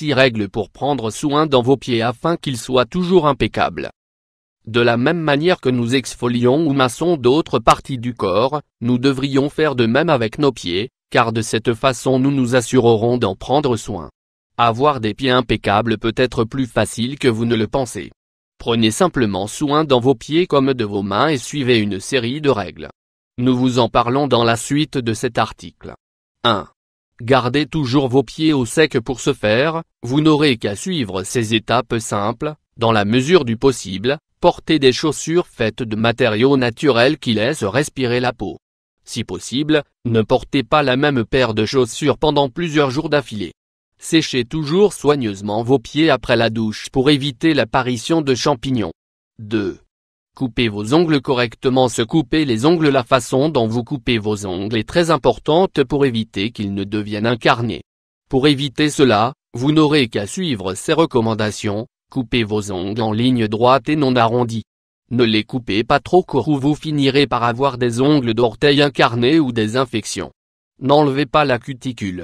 6 règles pour prendre soin dans vos pieds afin qu'ils soient toujours impeccables. De la même manière que nous exfolions ou massons d'autres parties du corps, nous devrions faire de même avec nos pieds, car de cette façon nous nous assurerons d'en prendre soin. Avoir des pieds impeccables peut être plus facile que vous ne le pensez. Prenez simplement soin dans vos pieds comme de vos mains et suivez une série de règles. Nous vous en parlons dans la suite de cet article. 1. Gardez toujours vos pieds au sec. Pour ce faire, vous n'aurez qu'à suivre ces étapes simples, dans la mesure du possible. Portez des chaussures faites de matériaux naturels qui laissent respirer la peau. Si possible, ne portez pas la même paire de chaussures pendant plusieurs jours d'affilée. Séchez toujours soigneusement vos pieds après la douche pour éviter l'apparition de champignons. 2. Coupez vos ongles correctement. Se couper les ongles. La façon dont vous coupez vos ongles est très importante pour éviter qu'ils ne deviennent incarnés. Pour éviter cela, vous n'aurez qu'à suivre ces recommandations. Coupez vos ongles en ligne droite et non arrondis. Ne les coupez pas trop courts ou vous finirez par avoir des ongles d'orteil incarnés ou des infections. N'enlevez pas la cuticule.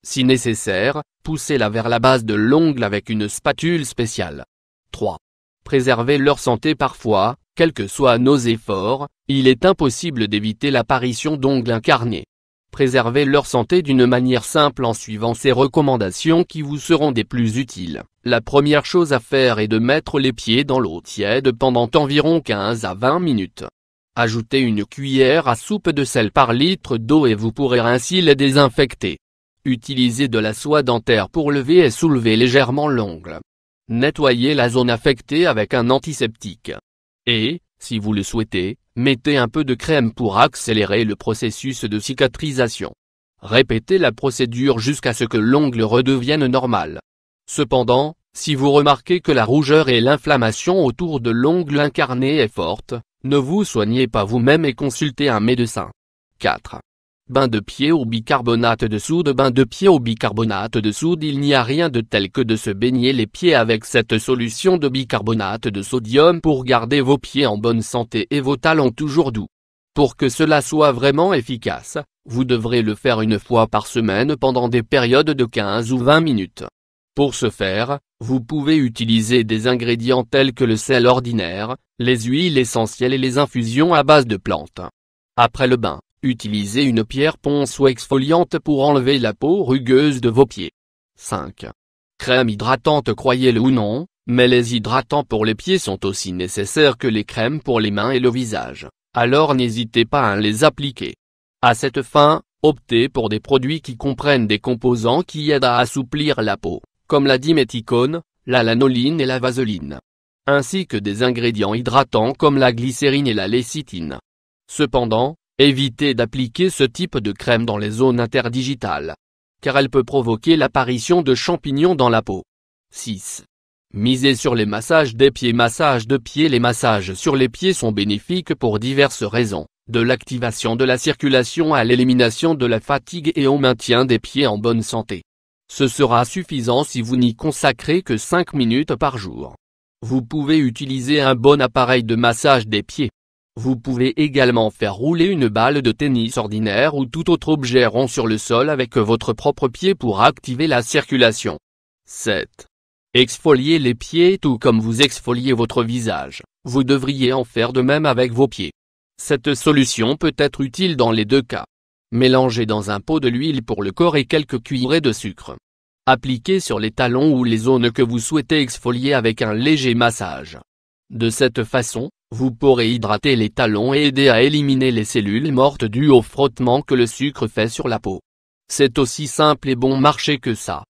Si nécessaire, poussez-la vers la base de l'ongle avec une spatule spéciale. 3. Préservez leur santé. Parfois, quels que soient nos efforts, il est impossible d'éviter l'apparition d'ongles incarnés. Préservez leur santé d'une manière simple en suivant ces recommandations qui vous seront des plus utiles. La première chose à faire est de mettre les pieds dans l'eau tiède pendant environ 15 à 20 minutes. Ajoutez une cuillère à soupe de sel par litre d'eau et vous pourrez ainsi les désinfecter. Utilisez de la soie dentaire pour lever et soulever légèrement l'ongle. Nettoyez la zone affectée avec un antiseptique. Et, si vous le souhaitez, mettez un peu de crème pour accélérer le processus de cicatrisation. Répétez la procédure jusqu'à ce que l'ongle redevienne normal. Cependant, si vous remarquez que la rougeur et l'inflammation autour de l'ongle incarné est forte, ne vous soignez pas vous-même et consultez un médecin. 4. Bain de pied au bicarbonate de soude. Bain de pied au bicarbonate de soude. Il n'y a rien de tel que de se baigner les pieds avec cette solution de bicarbonate de sodium pour garder vos pieds en bonne santé et vos talons toujours doux. Pour que cela soit vraiment efficace, vous devrez le faire une fois par semaine pendant des périodes de 15 ou 20 minutes. Pour ce faire, vous pouvez utiliser des ingrédients tels que le sel ordinaire, les huiles essentielles et les infusions à base de plantes. Après le bain, utilisez une pierre ponce ou exfoliante pour enlever la peau rugueuse de vos pieds. 5. Crème hydratante. Croyez-le ou non, mais les hydratants pour les pieds sont aussi nécessaires que les crèmes pour les mains et le visage, alors n'hésitez pas à les appliquer. À cette fin, optez pour des produits qui comprennent des composants qui aident à assouplir la peau, comme la diméthicone, la lanoline et la vaseline, ainsi que des ingrédients hydratants comme la glycérine et la lécithine. Cependant, évitez d'appliquer ce type de crème dans les zones interdigitales, car elle peut provoquer l'apparition de champignons dans la peau. 6. Misez sur les massages des pieds. Massage de pieds. Les massages sur les pieds sont bénéfiques pour diverses raisons, de l'activation de la circulation à l'élimination de la fatigue et au maintien des pieds en bonne santé. Ce sera suffisant si vous n'y consacrez que 5 minutes par jour. Vous pouvez utiliser un bon appareil de massage des pieds. Vous pouvez également faire rouler une balle de tennis ordinaire ou tout autre objet rond sur le sol avec votre propre pied pour activer la circulation. 7. Exfoliez les pieds. Tout comme vous exfoliez votre visage, vous devriez en faire de même avec vos pieds. Cette solution peut être utile dans les deux cas. Mélangez dans un pot de l'huile pour le corps et quelques cuillerées de sucre. Appliquez sur les talons ou les zones que vous souhaitez exfolier avec un léger massage. De cette façon, vous pourrez hydrater les talons et aider à éliminer les cellules mortes dues au frottement que le sucre fait sur la peau. C'est aussi simple et bon marché que ça.